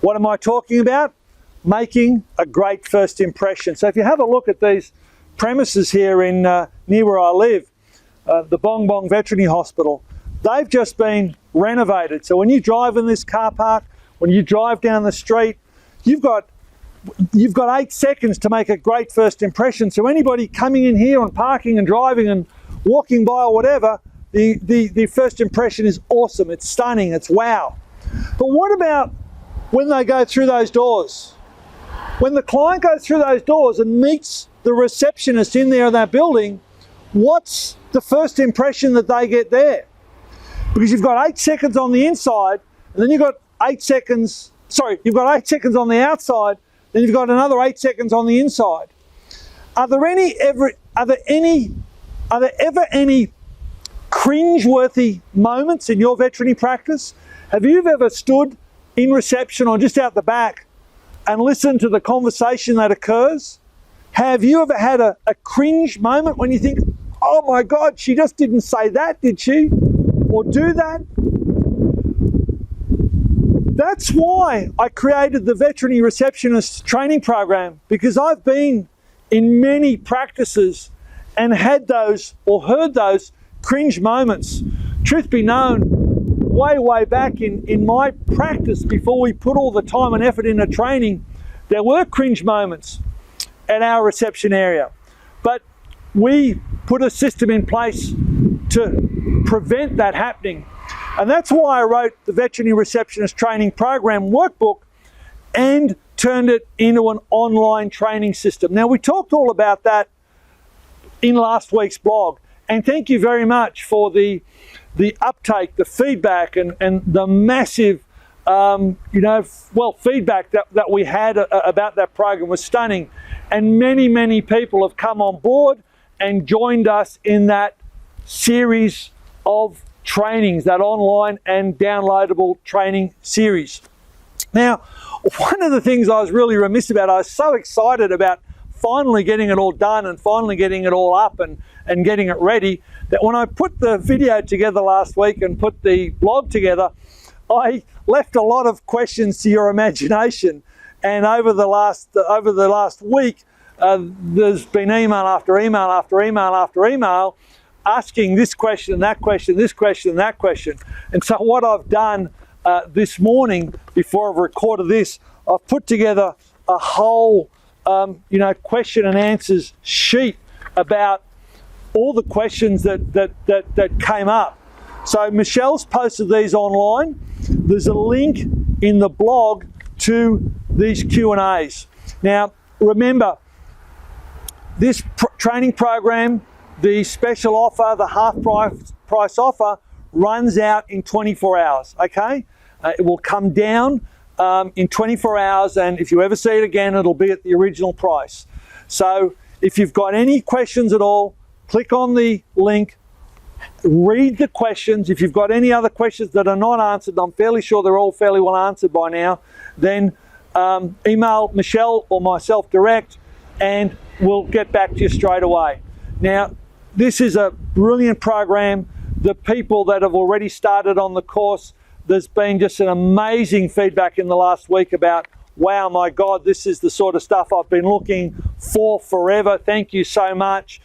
What am I talking about? Making a great first impression. So if you have a look at these premises here in near where I live, the Bong Bong Veterinary Hospital, they've just been renovated. So when you drive in this car park, when you drive down the street, you've got 8 seconds to make a great first impression. So anybody coming in here and parking and driving and walking by or whatever, the first impression is awesome, it's stunning, it's wow. But what about when they go through those doors? When the client goes through those doors and meets the receptionist in there in that building, what's the first impression that they get there? Because you've got 8 seconds on the inside, and then you've got 8 seconds, you've got 8 seconds on the outside, then you've got another 8 seconds on the inside. Are there ever any cringe-worthy moments in your veterinary practice? Have you ever stood in reception or just out the back and listened to the conversation that occurs? Have you ever had a cringe moment when you think, oh my God, she just didn't say that, did she? Or do that? That's why I created the Veterinary Receptionist Training Program, because I've been in many practices and had those or heard those cringe moments. Truth be known, way back in my practice, before we put all the time and effort into training, there were cringe moments at our reception area. But we put a system in place to prevent that happening. And that's why I wrote the Veterinary Receptionist Training Program workbook and turned it into an online training system. Now, we talked all about that in last week's blog, and thank you very much for the uptake, the feedback, and the massive feedback that we had about that program was stunning. And many people have come on board and joined us in that series of trainings, that online and downloadable training series. Now, one of the things I was really remiss about, I was so excited about finally getting it all done and finally getting it all up and getting it ready, that when I put the video together last week and put the blog together, I left a lot of questions to your imagination. And over the last week, there's been email after email after email after email asking this question, that question, this question, that question. And so what I've done this morning, before I've recorded this, I've put together a whole question and answers sheet about all the questions that came up. So Michelle's posted these online. There's a link in the blog to these Q&As. Now, remember, this training program, the special offer, the half price offer, runs out in 24 hours, okay? It will come down in 24 hours, and if you ever see it again, it'll be at the original price. So if you've got any questions at all, click on the link, read the questions. If you've got any other questions that are not answered, I'm fairly sure they're all fairly well answered by now, then email Michelle or myself direct, and we'll get back to you straight away. Now, this is a brilliant program. The people that have already started on the course, there's been just an amazing feedback in the last week about, wow, my God, this is the sort of stuff I've been looking for forever. Thank you so much.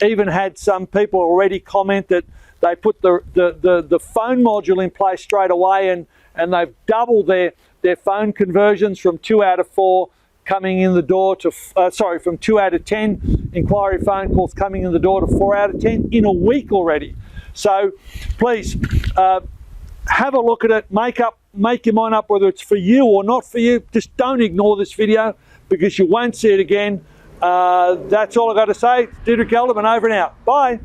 Even had some people already comment that they put the phone module in place straight away, and they've doubled their phone conversions from 2 out of 4 coming in the door to, from 2 out of 10 inquiry phone calls coming in the door to 4 out of 10 in a week already. So please have a look at it, make your mind up whether it's for you or not for you. Just don't ignore this video, because you won't see it again. That's all I've got to say. Dietrich Elderman, over and out. Bye.